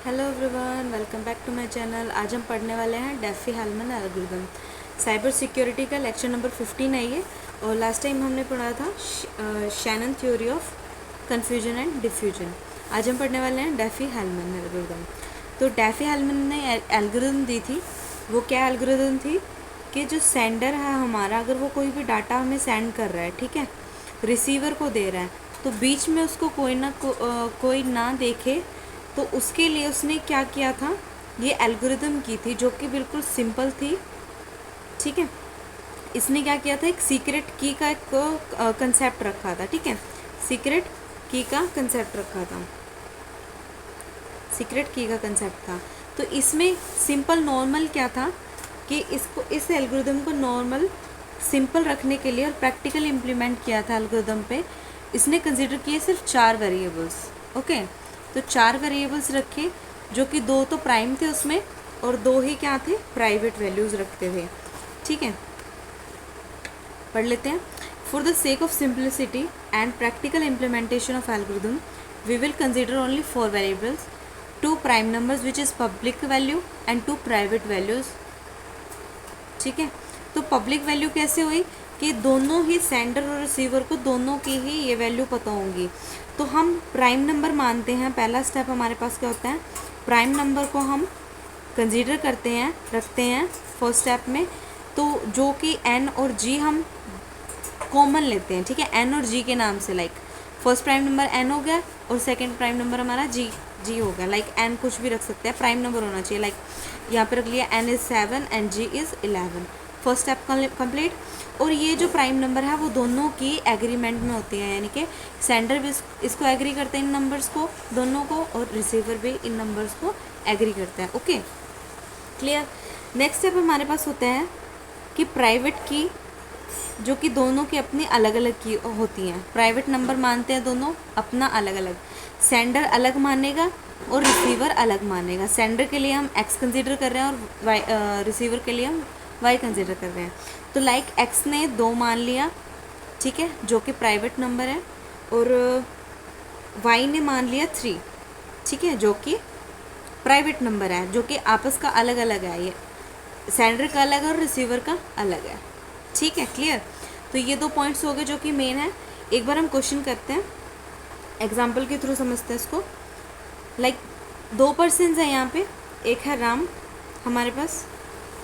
Hello everyone, welcome back to my channel. आज हम पढ़ने वाले हैं डेफी-हेल्मन एल्गोरिदम। साइबर सिक्योरिटी का लेक्चर नंबर 15 है ये। और लास्ट टाइम हमने पढ़ा था Shannon theory of confusion and diffusion. आज हम पढ़ने वाले हैं डेफी-हेल्मन एल्गोरिदम। तो डेफी-हेल्मन ने एल्गोरिदम दी थी। वो क्या एल्गोरिदम थी कि जो सेंडर है हमारा, अगर वो कोई भी डाटा हमें सेंड कर रहा है, ठीक है, रिसीवर को दे रहा है, तो बीच में उसको कोई ना देखे, तो उसके लिए उसने क्या किया था, ये एल्गोरिदम की थी जो कि बिल्कुल सिंपल थी। ठीक है, इसने क्या किया था, एक सीक्रेट की का एक कंसेप्ट रखा था। ठीक है, सीक्रेट की का कंसेप्ट रखा था, सीक्रेट की का कंसेप्ट था। तो इसमें सिंपल नॉर्मल क्या था कि इस एल्गोरिदम को नॉर्मल सिंपल रखने के लिए और प्रैक्टिकल इम्प्लीमेंट किया था एल्गोरिदम पे। इसने कंसिडर किए सिर्फ 4 वेरिएबल्स। ओके, तो 4 वेरिएबल्स रखे, जो कि 2 तो प्राइम थे उसमें और 2 ही क्या थे, प्राइवेट वैल्यूज़ रखते थे। ठीक है, पढ़ लेते हैं। For the sake of simplicity and practical implementation of algorithm we will consider only 4 variables, 2 prime numbers which is public value and 2 private values. ठीक है, तो पब्लिक वैल्यू कैसे हुई कि दोनों ही सेंडर और रिसीवर को दोनों की ही ये वैल्यू पता होंगी। तो हम प्राइम नंबर मानते हैं। पहला स्टेप हमारे पास क्या होता है, प्राइम नंबर को हम कंसीडर करते हैं, रखते हैं फर्स्ट स्टेप में। तो जो कि एन और जी हम कॉमन लेते हैं। ठीक है, एन और जी के नाम से, like first prime number N हो गया और सेकेंड प्राइम नंबर हमारा जी हो गया। लाइक एन कुछ भी रख सकते हैं, प्राइम नंबर होना चाहिए। लाइक यहाँ पे रख लिया N is 7 and G is 11। First step complete. और ये जो प्राइम नंबर है वो दोनों की एग्रीमेंट में होती है, यानी कि सेंडर भी इसको एग्री करते हैं, इन नंबर्स को दोनों को, और रिसीवर भी इन नंबर्स को एग्री करता है। Okay, clear. नेक्स्ट स्टेप हमारे पास होता है कि प्राइवेट की, जो कि दोनों की अपनी अलग अलग की होती हैं। प्राइवेट नंबर मानते हैं दोनों अपना अलग अलग, सेंडर अलग मानेगा और रिसीवर अलग मानेगा। सेंडर के लिए हम एक्स कंसीडर कर रहे हैं और रिसीवर के लिए हम वाई कंसीडर कर रहे हैं। तो लाइक एक्स ने 2 मान लिया, ठीक है, जो कि प्राइवेट नंबर है, और वाई ने मान लिया 3, ठीक है, जो कि प्राइवेट नंबर है, जो कि आपस का अलग अलग है। ये सेंडर का अलग है और रिसीवर का अलग है। ठीक है, क्लियर। तो ये 2 पॉइंट्स हो गए जो कि मेन है। एक बार हम क्वेश्चन करते हैं, एग्जाम्पल के थ्रू समझते हैं इसको। लाइक 2 पर्सन्स हैं यहाँ पे, एक है राम हमारे पास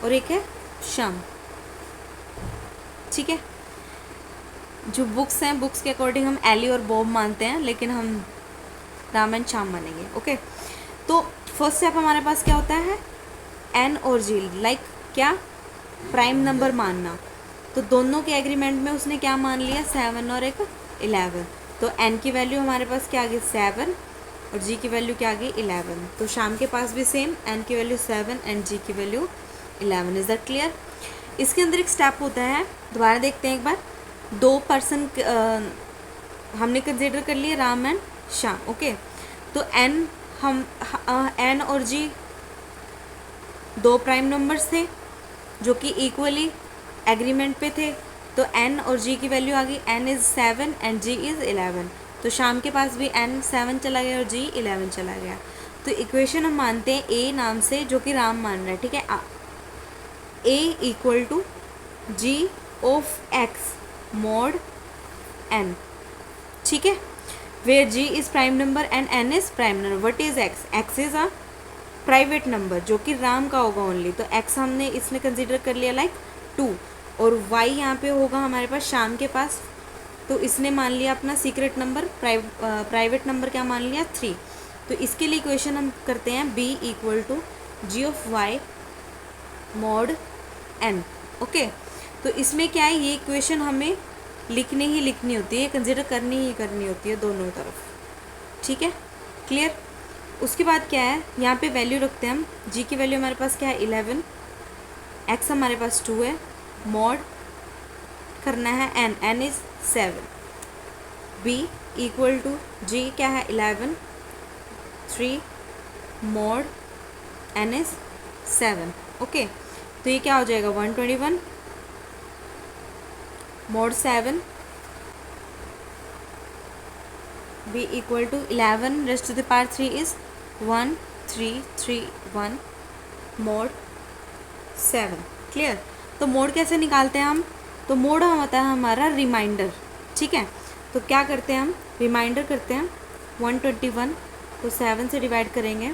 और एक है श्याम। ठीक है, जो बुक्स हैं, बुक्स के अकॉर्डिंग हम एली और बॉब मानते हैं, लेकिन हम राम एंड श्याम मानेंगे। ओके, तो फर्स्ट स्टेप हमारे पास क्या होता है, एन और जी, लाइक क्या, प्राइम नंबर मानना। तो दोनों के एग्रीमेंट में उसने क्या मान लिया, 7 और एक 11। तो एन की वैल्यू हमारे पास क्या आ गई, 7, और जी की वैल्यू क्या आ गई, 11। तो शाम के पास भी सेम, एन की वैल्यू 7 एंड जी की वैल्यू 11। Is that clear. इसके अंदर एक स्टेप होता है, दोबारा देखते हैं एक बार। 2 पर्सन हमने कंसिडर कर लिए, राम एंड श्याम। ओके, तो एन एन और जी 2 प्राइम नंबर्स थे जो कि इक्वली एग्रीमेंट पे थे। तो एन और जी की वैल्यू आ गई, N is 7 and G is 11। तो शाम के पास भी एन 7 चला गया और जी 11 चला गया। तो इक्वेशन हम मानते हैं ए नाम से, जो कि राम मान रहा है। ठीक है, A equal to ji of X mod N. ठीक है, where G is prime number and N is prime number. What is X, X is a private number जो कि राम का होगा ओनली। तो एक्स हमने इसने कंसिडर कर लिया लाइक 2, और वाई यहाँ पे होगा हमारे पास शाम के पास। तो इसने मान लिया अपना सीक्रेट नंबर, प्राइवेट नंबर क्या मान लिया, 3। तो इसके लिए इक्वेशन हम करते हैं B equal to ji of Y mod N. Okay, तो इसमें क्या है, ये इक्वेशन हमें लिखनी ही लिखनी होती है, कंसिडर करनी ही करनी होती है दोनों तरफ। ठीक है, क्लियर। उसके बाद क्या है, यहाँ पे वैल्यू रखते हैं हम। जी की वैल्यू हमारे पास क्या है, 11, एक्स हमारे पास 2 है, मॉड करना है N, N is 7। B equal to G क्या है, 11, 3 मॉड एन इज़ 7। ओके, तो ये क्या हो जाएगा, 121 mod 7, B equal to 11 raised to the power 3 is 1, 1331 mod 7। Clear. तो मोड कैसे निकालते हैं हम? तो मोड होता है हमारा रिमाइंडर, ठीक है। तो क्या करते हैं हम? रिमाइंडर करते हैं 121 को 7 से डिवाइड करेंगे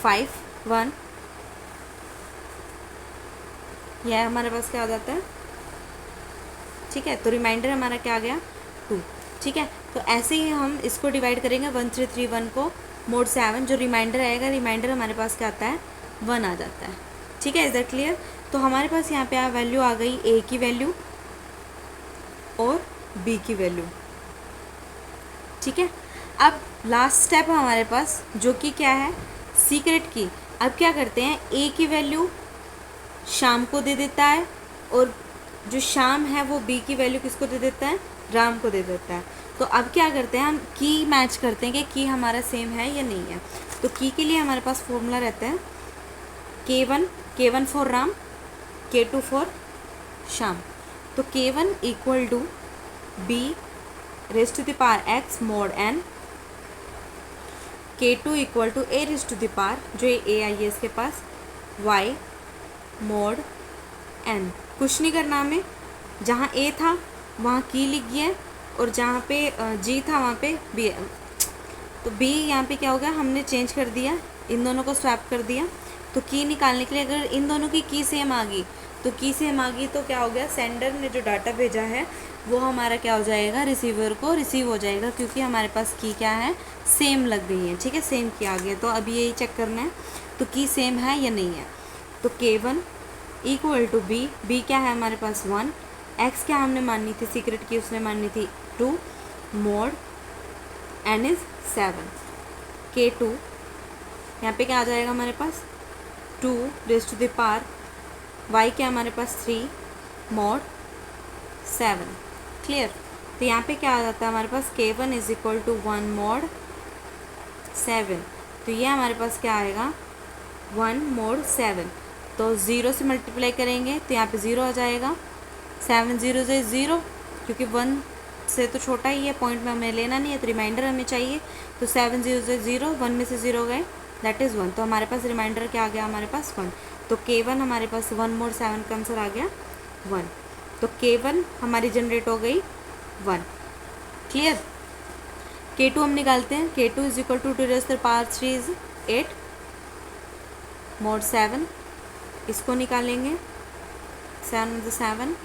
5 1, यह हमारे पास क्या हो जाता है, ठीक है। तो रिमाइंडर हमारा क्या आ गया 2, ठीक है। तो ऐसे ही हम इसको डिवाइड करेंगे 1331 को मोड 7, जो रिमाइंडर आएगा, रिमाइंडर हमारे पास क्या आता है 1 आ जाता है, ठीक है। Is that clear? तो हमारे पास यहाँ पे वैल्यू आ गई ए की वैल्यू और बी की वैल्यू, ठीक है। अब लास्ट स्टेप हमारे पास जो कि क्या है, सीक्रेट की। अब क्या करते हैं, ए की वैल्यू शाम को दे देता है और जो शाम है वो बी की वैल्यू किसको दे देता है, राम को दे देता है। तो अब क्या करते हैं, हम की मैच करते हैं कि की हमारा सेम है या नहीं है। तो की के लिए हमारे पास फॉर्मूला रहता है K1 for Ram, K2 for शाम। तो K1 equal to B raise to the power X mod N, K2 equal to A raise to the power, जो ए आई है इसके पास, वाई मोड एन। कुछ नहीं करना हमें, जहाँ ए था वहाँ की लिख गया है और जहाँ पे जी था वहाँ पे बी है। तो बी यहाँ पे क्या हो गया, हमने चेंज कर दिया, इन दोनों को स्वैप कर दिया। तो की निकालने के लिए अगर इन दोनों की सेम आ गई, तो की सेम आ गई तो क्या हो गया, सेंडर ने जो डाटा भेजा है वो हमारा क्या हो जाएगा, रिसीवर को रिसीव हो जाएगा, क्योंकि हमारे पास की क्या है, सेम लग गई है, ठीक है, सेम की आ गई। तो अभी यही चेक करना है तो की सेम है या नहीं है। तो K1 equal to B, B क्या है हमारे पास 1, एक्स क्या हमने माननी थी, सीक्रेट की उसने माननी थी 2, मोड एन इज 7, K2 यहाँ पे क्या आ जाएगा हमारे पास 2 raise to the power, Y क्या हमारे पास 3, मोड 7। क्लियर। तो यहाँ पे क्या आ जाता है हमारे पास, K1 is equal to 1 mod 7। तो ये हमारे पास क्या आएगा 1 मोड 7। तो 0 से मल्टीप्लाई करेंगे तो यहाँ पे 0 आ जाएगा, 7 0 से 0, क्योंकि 1 से तो छोटा ही है, पॉइंट में हमें लेना नहीं है, तो रिमाइंडर हमें चाहिए। तो 7 0 से 0, 1 में से 0 गए, दैट इज़ 1। तो हमारे पास रिमाइंडर क्या आ गया हमारे पास 1। तो K1 हमारे पास 1 मोड 7 का आंसर आ गया 1। तो K1 हमारी जनरेट हो गई 1। क्लियर। K2 हम निकालते हैं, K2 is equal to 2 raise to the power 3 is 8 mod 7, इसको निकालेंगे 7 में से 7,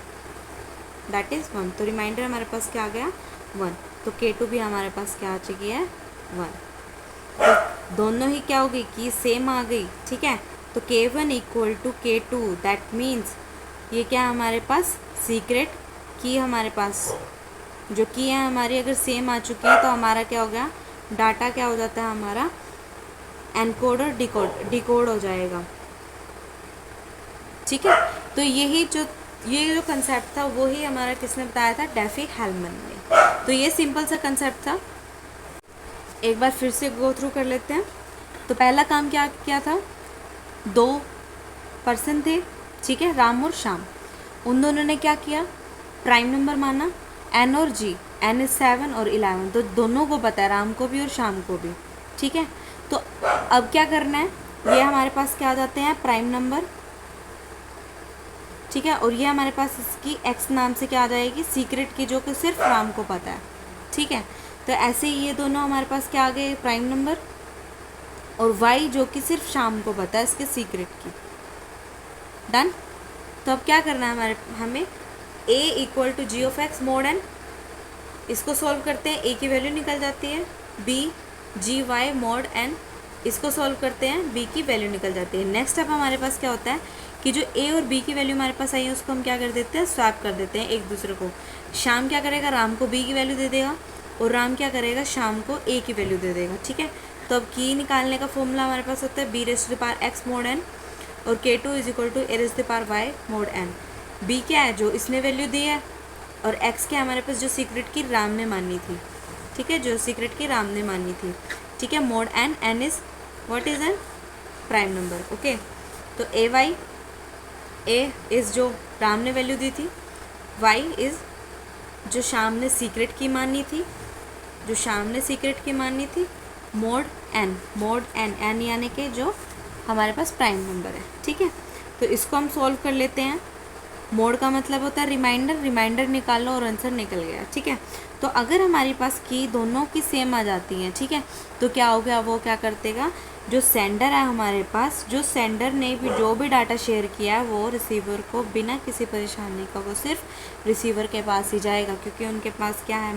दैट इज़ 1। तो रिमाइंडर हमारे पास क्या आ गया 1। तो K2 भी हमारे पास क्या आ चुकी है 1। तो दोनों ही क्या हो गई, की सेम आ गई, ठीक है। तो K1 equal to K2, that means ये क्या हमारे पास, सीक्रेट की हमारे पास जो की है हमारी अगर सेम आ चुकी है तो हमारा क्या हो गया, डाटा क्या हो जाता है हमारा, एनकोड और डिकोड हो जाएगा, ठीक है। तो ये जो कंसेप्ट था वो ही हमारा किसने बताया था, डेफी हेलमन ने। तो ये सिंपल सा कंसेप्ट था, एक बार फिर से गो थ्रू कर लेते हैं। तो पहला काम क्या किया था, 2 पर्सन थे, ठीक है, राम और श्याम। उन दोनों ने क्या किया, प्राइम नंबर माना एन और जी, एन इज 7 और 11, तो दोनों को पता है, राम को भी और श्याम को भी, ठीक है। तो अब क्या करना है, ये हमारे पास क्या आ जाते हैं प्राइम नंबर, ठीक है, और ये हमारे पास इसकी एक्स नाम से क्या आ जाएगी, सीक्रेट की, जो कि सिर्फ राम को पता है, ठीक है। तो ऐसे ही ये दोनों हमारे पास क्या आ गए, प्राइम नंबर, और वाई जो कि सिर्फ शाम को पता है इसके सीक्रेट की। डन। तो अब क्या करना है हमें a equal to ji of x mod n, इसको सॉल्व करते हैं, a की वैल्यू निकल जाती है, b g y mod n, इसको सॉल्व करते हैं, b की वैल्यू निकल जाती है। नेक्स्ट स्टेप हमारे पास क्या होता है कि जो a और b की वैल्यू हमारे पास आई है उसको हम क्या कर देते हैं, स्वैप कर देते हैं एक दूसरे को। शाम क्या करेगा, राम को b की वैल्यू दे देगा और राम क्या करेगा, शाम को a की वैल्यू दे देगा, ठीक है। तो अब की निकालने का फॉर्मूला हमारे पास होता है b raise to the power x mod n और K2 is equal to a raise to the power y mod n। b क्या है, जो इसने वैल्यू दी है, और x क्या है हमारे पास, जो सीक्रेट की राम ने मानी थी, ठीक है, जो सीक्रेट की राम ने मानी थी, ठीक है, mode n is what is an, prime number, okay. तो a इज़ जो राम ने वैल्यू दी थी, y इज़ जो शाम ने सीक्रेट की मानी थी, मोड एन, मोड एन यानी कि जो हमारे पास प्राइम नंबर है, ठीक है। तो इसको हम सॉल्व कर लेते हैं। मोड का मतलब होता है रिमाइंडर, रिमाइंडर निकालो और आंसर निकल गया, ठीक है। तो अगर हमारे पास की दोनों की सेम आ जाती हैं, ठीक है, तो क्या हो गया, वो क्या कर देगा, जो सेंडर है हमारे पास, जो सेंडर ने भी जो भी डाटा शेयर किया है वो रिसीवर को बिना किसी परेशानी का वो सिर्फ रिसीवर के पास ही जाएगा, क्योंकि उनके पास क्या है,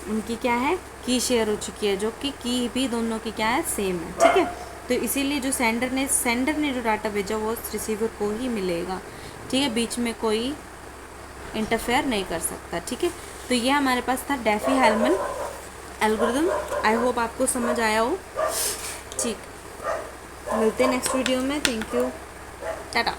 उनकी क्या है, की शेयर हो चुकी है, जो कि की भी दोनों की क्या है, सेम है, ठीक है। तो इसीलिए जो सेंडर ने जो डाटा भेजा वो रिसीवर को ही मिलेगा, ठीक है, बीच में कोई इंटरफेयर नहीं कर सकता, ठीक है। तो ये हमारे पास था डेफी-हेल्मन एल्गोरिदम। आई होप आपको समझ आया हो, ठीक। मिलते हैं नेक्स्ट वीडियो में। Thank you, Tata.